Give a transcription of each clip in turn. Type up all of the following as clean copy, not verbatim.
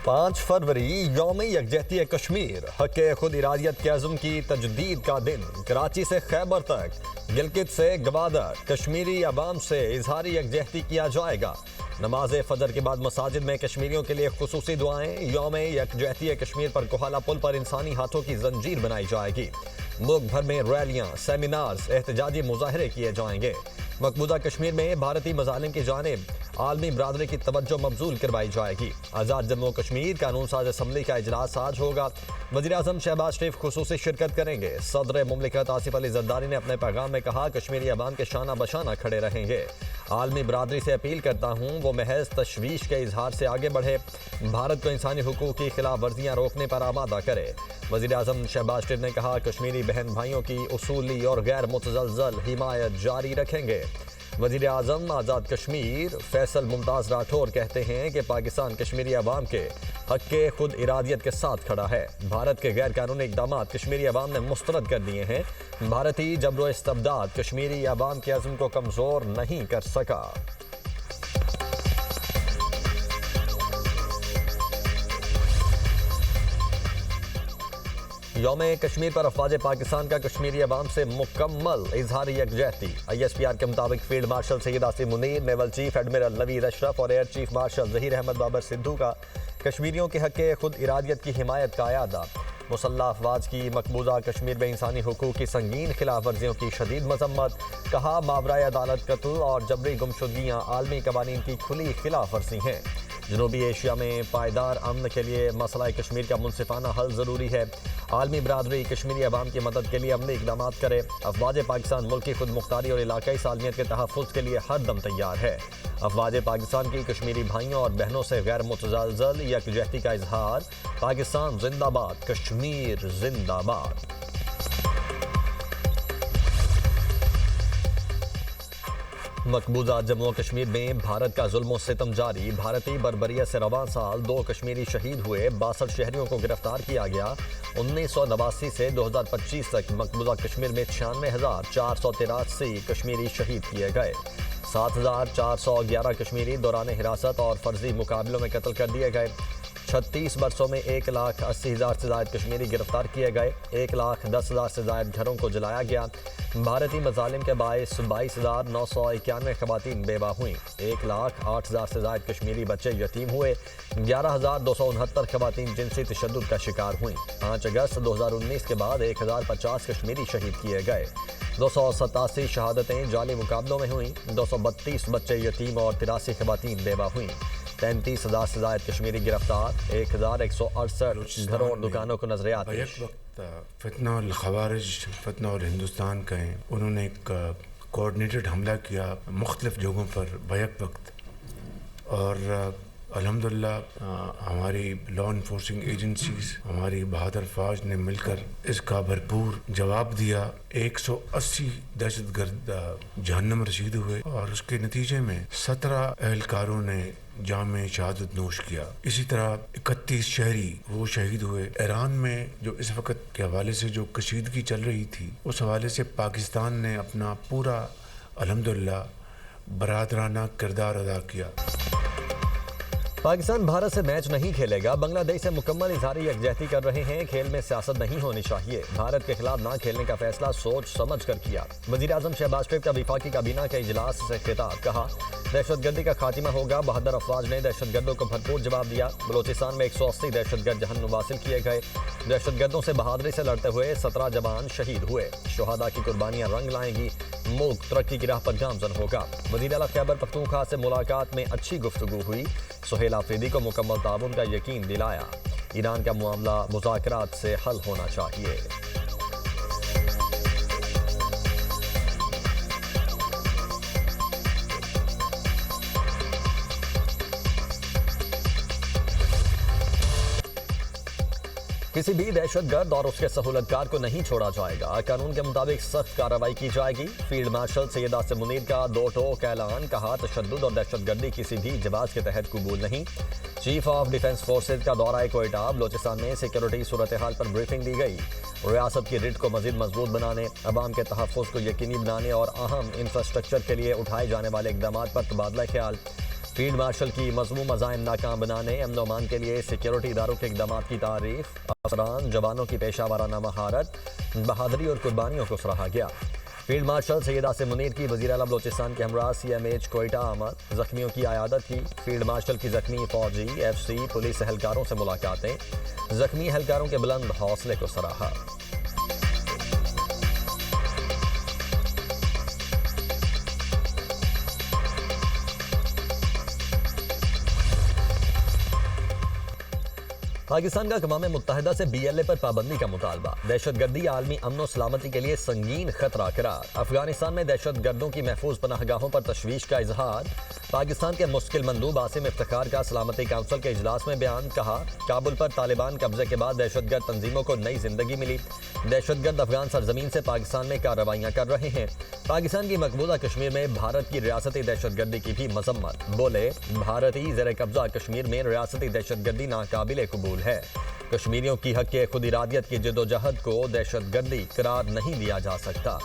5 فروری یوم یکجہتی کشمیر، حق خود ارادیت کے عزم کی تجدید کا دن۔ کراچی سے خیبر تک، گلگت سے گوادر، کشمیری عوام سے اظہار یکجہتی کیا جائے گا۔ نماز فجر کے بعد مساجد میں کشمیریوں کے لیے خصوصی دعائیں۔ یوم یکجہتی کشمیر پر کوہالہ پل پر انسانی ہاتھوں کی زنجیر بنائی جائے گی۔ ملک بھر میں ریلیاں، سیمینارز، احتجاجی مظاہرے کیے جائیں گے۔ مقبوضہ کشمیر میں بھارتی مظالم کی جانب عالمی برادری کی توجہ مبذول کروائی جائے گی۔ آزاد جموں و کشمیر قانون ساز اسمبلی کا اجلاس آج ہوگا۔ وزیراعظم شہباز شریف خصوصی شرکت کریں گے۔ صدر مملکت آصف علی زرداری نے اپنے پیغام میں کہا، کشمیری عوام کے شانہ بشانہ کھڑے رہیں گے۔ عالمی برادری سے اپیل کرتا ہوں وہ محض تشویش کے اظہار سے آگے بڑھے، بھارت کو انسانی حقوق کی خلاف ورزیاں روکنے پر آمادہ کرے۔ وزیراعظم شہباز شریف نے کہا، کشمیری بہن بھائیوں کی اصولی اور غیر متزلزل حمایت جاری رکھیں گے۔ وزیر اعظم آزاد کشمیر فیصل ممتاز راٹھور کہتے ہیں کہ پاکستان کشمیری عوام کے حق خود ارادیت کے ساتھ کھڑا ہے۔ بھارت کے غیر قانونی اقدامات کشمیری عوام نے مسترد کر دیے ہیں۔ بھارتی جبر و استبداد کشمیری عوام کے عزم کو کمزور نہیں کر سکا۔ یوم کشمیر پر افواج پاکستان کا کشمیری عوام سے مکمل اظہار یکجہتی۔ ISPR کے مطابق field marshal Syed Asif Munir, naval chief admiral Naveed Ashraf اور air chief marshal Zaheer Ahmed Babar Sidhu کا کشمیریوں کے حق خود ارادیت کی حمایت کا اعادہ۔ مسلح افواج کی مقبوضہ کشمیر میں انسانی حقوق کی سنگین خلاف ورزیوں کی شدید مذمت۔ کہا، ماورائے عدالت قتل اور جبری گمشدگیاں عالمی قوانین کی کھلی خلاف ورزی ہیں۔ جنوبی ایشیا میں پائیدار امن کے لیے مسئلہ کشمیر کا منصفانہ حل ضروری ہے۔ عالمی برادری کشمیری عوام کی مدد کے لیے عملی اقدامات کرے۔ افواج پاکستان ملکی خود مختاری اور علاقائی سالمیت کے تحفظ کے لیے ہر دم تیار ہے۔ افواج پاکستان کی کشمیری بھائیوں اور بہنوں سے غیر متزلزل یکجہتی کا اظہار۔ پاکستان زندہ باد، کشمیر زندہ باد۔ مقبوضہ جموں و کشمیر میں بھارت کا ظلم و ستم جاری۔ بھارتی بربریت سے رواں سال 2 کشمیری شہید ہوئے۔ 62 شہریوں کو گرفتار کیا گیا۔ 1989 سے 2025 تک مقبوضہ کشمیر میں 96,483 کشمیری شہید کیے گئے۔ 7,411 کشمیری دوران حراست اور فرضی مقابلوں میں قتل کر دیے گئے۔ 36 برسوں میں 1,80,000 سے زائد کشمیری گرفتار کیے گئے۔ 1,10,000 سے زائد گھروں کو جلایا گیا۔ بھارتی مظالم کے باعث 22,991 خواتین بیوہ ہوئیں۔ 1,08,000 سے زائد کشمیری بچے یتیم ہوئے۔ 11,269 خواتین جنسی تشدد کا شکار ہوئیں۔ 5 اگست 2019 کے بعد 1,050 کشمیری شہید کیے گئے۔ 287 شہادتیں جعلی مقابلوں میں ہوئیں۔ 232 بچے یتیم اور 83 خواتین بیوہ ہوئیں۔ 33,000 سے زائد کشمیری گرفتار۔ 1,168 گھروں اور دکانوں کو نظریات پیش۔ فتنہ الخوارج، فتنہ اور ہندوستان کا ہے، انہوں نے ایک کوآرڈینیٹڈ حملہ کیا مختلف جگہوں پر بیک وقت، اور الحمدللہ ہماری لا انفورسنگ ایجنسیز، ہماری بہادر فوج نے مل کر اس کا بھرپور جواب دیا۔ 180 دہشت گرد جہنم رسید ہوئے اور اس کے نتیجے میں 17 اہلکاروں نے جام شہادت نوش کیا۔ اسی طرح 31 شہری وہ شہید ہوئے۔ ایران میں جو اس وقت کے حوالے سے جو کشیدگی چل رہی تھی، اس حوالے سے پاکستان نے اپنا پورا الحمدللہ برادرانہ کردار ادا کیا۔ پاکستان بھارت سے میچ نہیں کھیلے گا، بنگلہ دیش سے مکمل اظہاری یکجہتی کر رہے ہیں۔ کھیل میں سیاست نہیں ہونی چاہیے۔ بھارت کے خلاف نہ کھیلنے کا فیصلہ سوچ سمجھ کر کیا۔ وزیر اعظم شہباز شریف کا وفاقی کابینہ کے اجلاس سے خطاب۔ کہا، دہشت گردی کا خاتمہ ہوگا۔ بہادر افواج نے دہشت گردوں کو بھرپور جواب دیا۔ بلوچستان میں 180 دہشت گرد جہنم حاصل کیے گئے۔ دہشت گردوں سے بہادری سے لڑتے ہوئے 17 جوان شہید ہوئے۔ شہداء کی قربانیاں رنگ لائیں گی، ملک ترقی کی راہ پر گامزن ہوگا۔ وزیر اعلیٰ خیبر پختونخوا سے ملاقات میں اچھی گفتگو ہوئی۔ سہیل آفریدی کو مکمل تعاون کا یقین دلایا۔ ایران کا معاملہ مذاکرات سے حل ہونا چاہیے۔ کسی بھی دہشت گرد اور اس کے سہولت کار کو نہیں چھوڑا جائے گا۔ قانون کے مطابق سخت کارروائی کی جائے گی۔ فیلڈ مارشل سید آصف منیر کا 2 ٹوک اعلان۔ کہا، تشدد اور دہشت گردی کسی بھی جواز کے تحت قبول نہیں۔ چیف آف ڈیفنس فورسز کا دورہ کوئٹہ۔ بلوچستان میں سیکیورٹی صورتحال پر بریفنگ دی گئی۔ ریاست کی ریٹ کو مزید مضبوط بنانے، عوام کے تحفظ کو یقینی بنانے اور اہم انفراسٹرکچر کے لیے اٹھائے جانے والے اقدامات پر تبادلہ خیال۔ فیلڈ مارشل کی مذموم عزائم ناکام بنانے امن و امان کے لیے سیکیورٹی اداروں کے اقدامات کی تعریف، افسران جوانوں کی پیشہ ورانہ مہارت، بہادری اور قربانیوں کو سراہا گیا۔ فیلڈ مارشل سید عاصم منیر کی وزیر اعلیٰ بلوچستان کے ہمراہ CMH کوئٹہ آمد، زخمیوں کی عیادت کی۔ فیلڈ مارشل کی زخمی فوجی، FC، پولیس اہلکاروں سے ملاقاتیں، زخمی اہلکاروں کے بلند حوصلے کو سراہا۔ پاکستان کا اقوام متحدہ سے BLA پر پابندی کا مطالبہ، دہشت گردی عالمی امن و سلامتی کے لیے سنگین خطرہ قرار۔ افغانستان میں دہشت گردوں کی محفوظ پناہ گاہوں پر تشویش کا اظہار۔ پاکستان کے مستقل مندوب عاصم افتخار کا سلامتی کونسل کے اجلاس میں بیان، کہا کابل پر طالبان قبضے کے بعد دہشت گرد تنظیموں کو نئی زندگی ملی۔ دہشت گرد افغان سرزمین سے پاکستان میں کارروائیاں کر رہے ہیں۔ پاکستان کی مقبوضہ کشمیر میں بھارت کی ریاستی دہشت گردی کی بھی مذمت، بولے بھارتی زیر قبضہ کشمیر میں ریاستی دہشت گردی ناقابل قبول ہے۔ کشمیریوں کی حق خود ارادیت کی جدوجہد کو دہشت گردی قرار نہیں دیا جا سکتا۔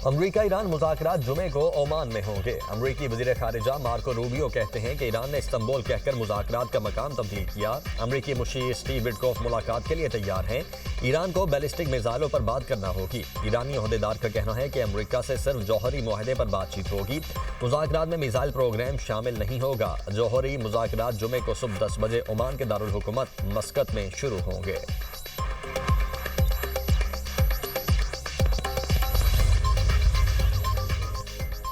امریکہ ایران مذاکرات جمعے کو عمان میں ہوں گے۔ امریکی وزیر خارجہ مارکو روبیو کہتے ہیں کہ ایران نے استنبول کہہ کر مذاکرات کا مقام تبدیل کیا۔ امریکی مشیر اسٹیو وٹکوف ملاقات کے لیے تیار ہیں۔ ایران کو بیلسٹک میزائلوں پر بات کرنا ہوگی۔ ایرانی عہدیدار کا کہنا ہے کہ امریکہ سے صرف جوہری معاہدے پر بات چیت ہوگی، مذاکرات میں میزائل پروگرام شامل نہیں ہوگا۔ جوہری مذاکرات جمعے کو صبح 10 بجے عمان کے دارالحکومت مسقط میں شروع ہوں گے۔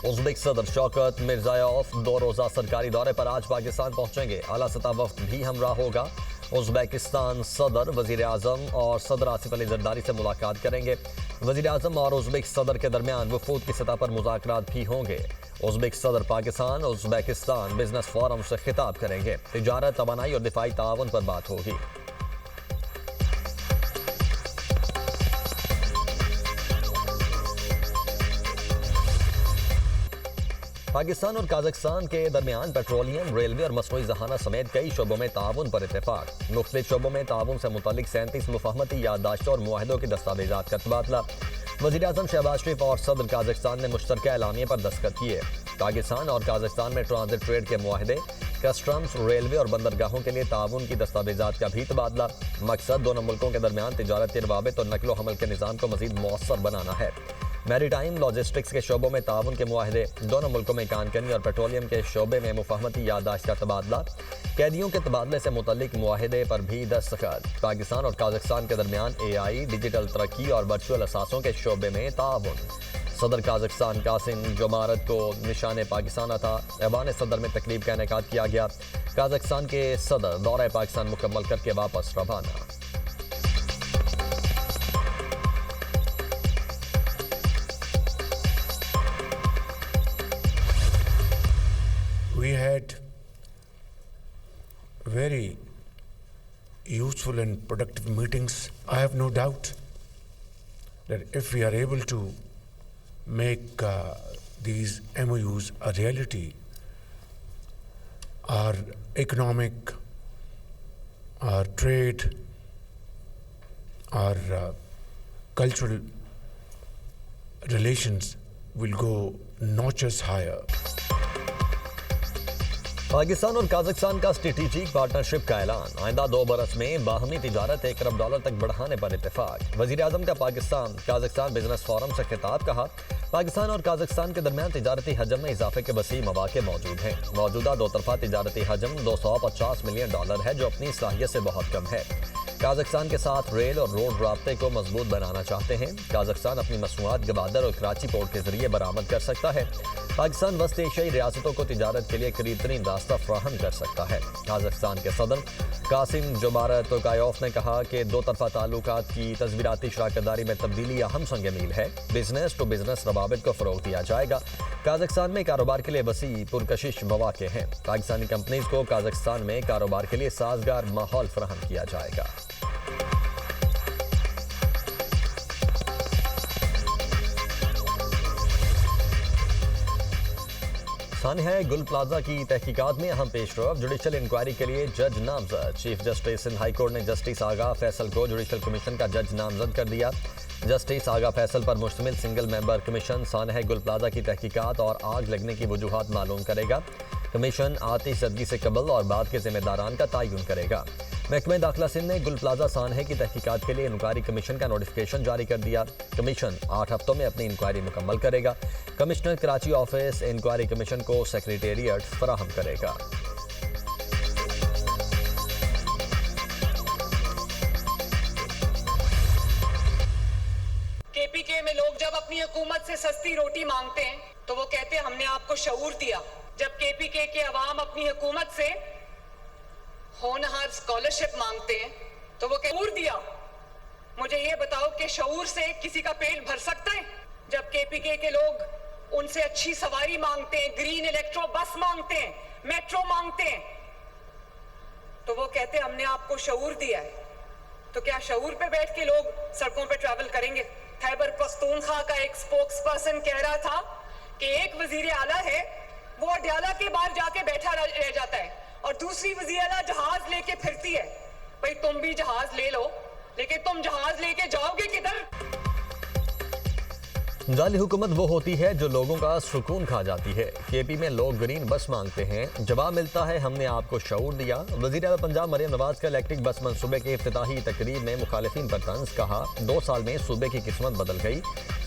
ازبک صدر شوکت مرزایوف 2 روزہ سرکاری دورے پر آج پاکستان پہنچیں گے۔ اعلیٰ سطح وفد بھی ہمراہ ہوگا۔ ازبکستان صدر، وزیر اعظم اور صدر آصف علی زرداری سے ملاقات کریں گے۔ وزیر اعظم اور ازبک صدر کے درمیان وفود کی سطح پر مذاکرات بھی ہوں گے۔ ازبک صدر پاکستان ازبکستان بزنس فورم سے خطاب کریں گے۔ تجارت، توانائی اور دفاعی تعاون پر بات ہوگی۔ پاکستان اور قازقستان کے درمیان پیٹرولیم، ریلوے اور مصنوعی ذخائر سمیت کئی شعبوں میں تعاون پر اتفاق۔ مختلف شعبوں میں تعاون سے متعلق 37 مفاہمتی یادداشتوں اور معاہدوں کے دستاویزات کا تبادلہ۔ وزیر اعظم شہباز شریف اور صدر قازقستان نے مشترکہ اعلامیے پر دستخط کیے۔ پاکستان اور قازقستان میں ٹرانزٹ ٹریڈ کے معاہدے، کسٹمز، ریلوے اور بندرگاہوں کے لیے تعاون کی دستاویزات کا بھی تبادلہ۔ مقصد دونوں ملکوں کے درمیان تجارت کے روابط اور نقل و حمل کے نظام کو مزید مؤثر بنانا ہے۔ میری ٹائم، لاجسٹکس کے شعبوں میں تعاون کے معاہدے، دونوں ملکوں میں کانکنی اور پیٹرولیم کے شعبے میں مفاہمتی یادداشت کا تبادلہ، قیدیوں کے تبادلے سے متعلق معاہدے پر بھی دستخط۔ پاکستان اور قازقستان کے درمیان AI، ڈیجیٹل ترقی اور ورچوئل اثاثوں کے شعبے میں تعاون۔ صدر قازقستان قاسم جومارت کو نشان پاکستان عطا، ایوان صدر میں تقریب کا انعقاد کیا گیا۔ قازقستان کے صدر دورہ پاکستان مکمل کر کے واپس روانہ۔ We had very useful and productive meetings. I have no doubt that if we are able to make these MOUs a reality, our economic, our trade, our cultural relations will go notches higher. Pakistan اور Kazakhstan کا strategic partnership کا اعلان، آئندہ 2 برس میں باہمی تجارت $1 ارب تک بڑھانے پر اتفاق۔ وزیر اعظم کا پاکستان قازقستان بزنس فورم سے خطاب، کہا پاکستان اور قازقستان کے درمیان تجارتی حجم میں اضافے کے وسیع مواقع موجود ہیں۔ موجودہ 2 طرفہ تجارتی حجم $250 ملین ہے، جو اپنی صلاحیت سے بہت کم ہے۔ قازقستان کے ساتھ ریل اور روڈ رابطے کو مضبوط بنانا چاہتے ہیں۔ قازقستان اپنی مصنوعات گوادر اور کراچی پورٹ کے ذریعے برآمد کر سکتا ہے۔ پاکستان وسط ایشیائی ریاستوں کو تجارت کے لیے قریب ترین راستہ فراہم کر سکتا ہے۔ قازقستان کے صدر قاسم جومارت توکایوف نے کہا کہ 2 طرفہ تعلقات کی تصویراتی شراکت داری میں تبدیلی اہم سنگ میل ہے۔ بزنس ٹو بزنس روابط کو فروغ دیا جائے گا۔ قازقستان میں کاروبار کے لیے وسیع پرکشش مواقع ہیں۔ پاکستانی کمپنیز کو قازقستان میں کاروبار کے لیے سازگار ماحول فراہم کیا جائے گا۔ سانحہ گل پلازا کی تحقیقات میں اہم پیش رفت، جوڈیشل انکوائری کے لیے جج نامزد۔ Chief justice Sindh high court نے جسٹس آغا فیصل کو جوڈیشل کمیشن کا جج نامزد کر دیا۔ جسٹس آغا فیصل پر مشتمل سنگل ممبر کمیشن سانحہ گل پلازا کی تحقیقات اور آگ لگنے کی وجوہات معلوم کرے گا۔ کمیشن آتش زدگی سے قبل اور بعد کے ذمہ داران کا تعین کرے گا۔ محکمہ داخلہ سندھ نے گل پلازا سانحے کی تحقیقات کے لیے انکوائری کمیشن کا نوٹیفکیشن جاری کر دیا۔ کمیشن 8 ہفتوں میں اپنی انکوائری مکمل کرے گا۔ Commissioner Karachi office inquiry commission کو سیکریٹریٹ فراہم کرے گا۔ KPK میں لوگ جب اپنی حکومت سے سستی روٹی مانگتے ہیں تو وہ کہتے ہیں ہم نے آپ کو شعور دیا۔ جب KPK کے عوام اپنی حکومت سے ہونہار اسکالرشپ مانگتے ہیں تو وہ شعور دیا۔ مجھے یہ بتاؤ کہ شعور سے کسی کا پیٹ بھر سکتا ہے؟ جب KPK کے لوگ ان سے اچھی سواری مانگتے ہیں، گرین الیکٹرو بس مانگتے ہیں، میٹرو مانگتے ہیں، تو وہ کہتے ہیں ہم نے آپ کو شعور دیا ہے۔ تو کیا شعور پہ بیٹھ کے لوگ سڑکوں پہ ٹریول کریں گے؟ خیبر پختونخوا کا ایک سپوکس پرسن کہہ رہا تھا کہ ایک وزیر اعلیٰ ہے وہ اڈیالہ کے باہر جا کے بیٹھا رہ جاتا ہے اور دوسری وزیر اعلیٰ جہاز لے کے پھرتی ہے۔ بھئی تم بھی جہاز لے لو، لیکن تم جہاز لے کے جاؤ گے کدھر؟ جعلی حکومت وہ ہوتی ہے جو لوگوں کا سکون کھا جاتی ہے۔ KP میں لوگ گرین بس مانگتے ہیں، جواب ملتا ہے ہم نے آپ کو شعور دیا۔ وزیر اعلیٰ پنجاب مریم نواز کا الیکٹرک بس منصوبے کے افتتاحی تقریب میں مخالفین پر طنز، کہا 2 سال میں صوبے کی قسمت بدل گئی۔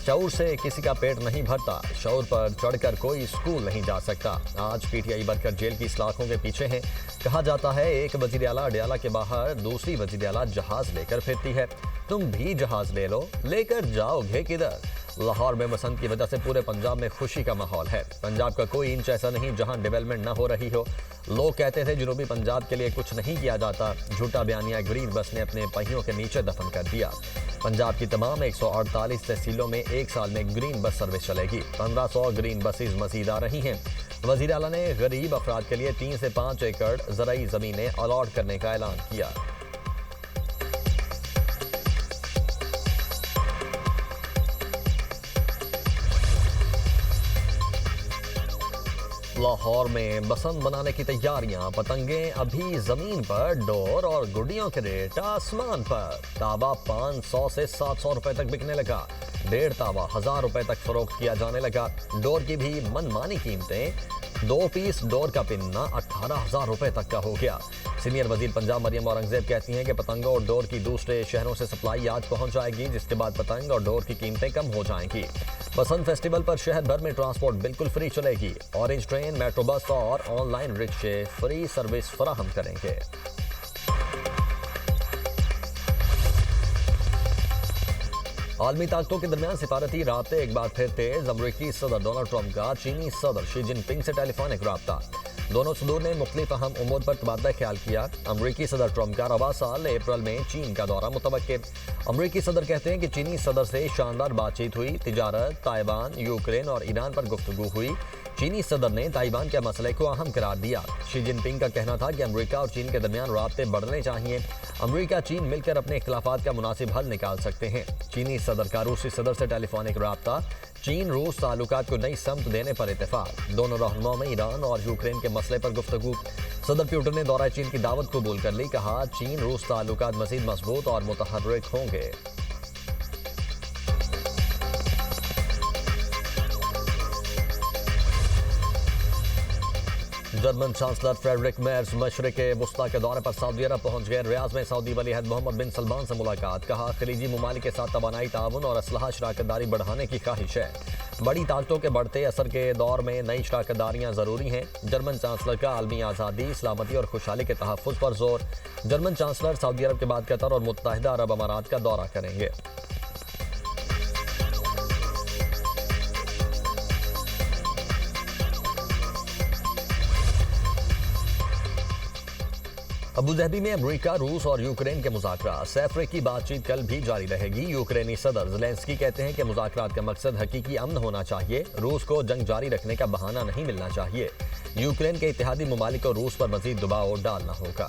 شعور سے کسی کا پیٹ نہیں بھرتا، شعور پر چڑھ کر کوئی اسکول نہیں جا سکتا۔ آج PTI بڑھ کر جیل کی سلاخوں کے پیچھے ہیں۔ کہا جاتا ہے ایک وزیر اعلیٰ اڈیالہ کے باہر، دوسری وزیر اعلیٰ جہاز لے کر پھرتی ہے۔ تم بھی جہاز لے لو، لے کر جاؤ گے کدھر؟ لاہور میں بسنت کی وجہ سے پورے پنجاب میں خوشی کا ماحول ہے۔ پنجاب کا کوئی انچ ایسا نہیں جہاں ڈیولپمنٹ نہ ہو رہی ہو۔ لوگ کہتے تھے جنوبی پنجاب کے لیے کچھ نہیں کیا جاتا، جھوٹا بیانیہ گرین بس نے اپنے پہیوں کے نیچے دفن کر دیا۔ پنجاب کی تمام 148 تحصیلوں میں 1 سال میں گرین بس سروس چلے گی۔ 1500 گرین بسز مزید آ رہی ہیں۔ وزیر اعلیٰ نے غریب افراد کے لیے 3 سے 5 ایکڑ زرعی زمینیں الاٹ کرنے کا اعلان کیا۔ لاہور میں بسنت منانے کی تیاریاں، پتنگیں ابھی زمین پر، ڈور اور گڈیوں کے ریٹ آسمان پر۔ تابا 500 سے 700 روپے تک بکنے لگا، 1.5 تابا 1000 روپے تک فروخت کیا جانے لگا۔ ڈور کی بھی من مانی قیمتیں، 2 پیس ڈور کا پننا 18,000 روپے تک کا ہو گیا۔ سینئر وزیر پنجاب مریم اورنگزیب کہتی ہیں کہ پتنگوں اور ڈور کی دوسرے شہروں سے سپلائی آج پہنچ جائے گی، جس کے بعد پتنگ اور ڈور کی قیمتیں کم ہو جائیں گی۔ بسنت فیسٹیول پر شہر بھر میں ٹرانسپورٹ بالکل فری چلے گی۔ اورنج ٹرین، میٹرو بس اور آن لائن رکشے فری سروس فراہم کریں گے۔ عالمی طاقتوں کے درمیان سفارتی رابطے ایک بار پھر تیز۔ امریکی صدر ڈونلڈ ٹرمپ کا چینی صدر شی جن پنگ سے ٹیلی فونک رابطہ، دونوں صدور نے مختلف اہم امور پر تبادلہ خیال کیا۔ امریکی صدر ٹرمپ کا رواں سال اپریل میں چین کا دورہ متوقع۔ امریکی صدر کہتے ہیں کہ چینی صدر سے شاندار بات چیت ہوئی، تجارت، تائیوان، یوکرین اور ایران پر گفتگو ہوئی۔ چینی صدر نے تائیوان کے مسئلے کو اہم قرار دیا۔ شی جن پنگ کا کہنا تھا کہ امریکہ اور چین کے درمیان رابطے بڑھنے چاہیے۔ امریکہ چین مل کر اپنے اختلافات کا مناسب حل نکال سکتے ہیں۔ چینی صدر کا روسی صدر سے ٹیلی فونک رابطہ، چین روس تعلقات کو نئی سمت دینے پر اتفاق، دونوں رہنماؤں میں ایران اور یوکرین کے مسئلے پر گفتگو۔ صدر پیوٹن نے دورہ چین کی دعوت قبول کر لی، کہا چین روس تعلقات مزید مضبوط اور متحرک ہوں گے۔ جرمن چانسلر فریڈرک میرز مشرق وسطیٰ کے دورے پر سعودی عرب پہنچ گئے۔ ریاض میں سعودی ولی عہد محمد بن سلمان سے ملاقات، کہا خلیجی ممالک کے ساتھ توانائی تعاون اور اسلحہ شراکت داری بڑھانے کی خواہش ہے۔ بڑی طاقتوں کے بڑھتے اثر کے دور میں نئی شراکت داریاں ضروری ہیں۔ جرمن چانسلر کا عالمی آزادی، سلامتی اور خوشحالی کے تحفظ پر زور۔ جرمن چانسلر سعودی عرب کے بعد قطر اور متحدہ عرب امارات کا دورہ کریں گے۔ ابوظہبی میں امریکہ، روس اور یوکرین کے مذاکرات، سیفرے کی بات چیت کل بھی جاری رہے گی۔ یوکرینی صدر زیلنسکی کہتے ہیں کہ مذاکرات کا مقصد حقیقی امن ہونا چاہیے، روس کو جنگ جاری رکھنے کا بہانہ نہیں ملنا چاہیے۔ یوکرین کے اتحادی ممالک کو روس پر مزید دباؤ ڈالنا ہوگا۔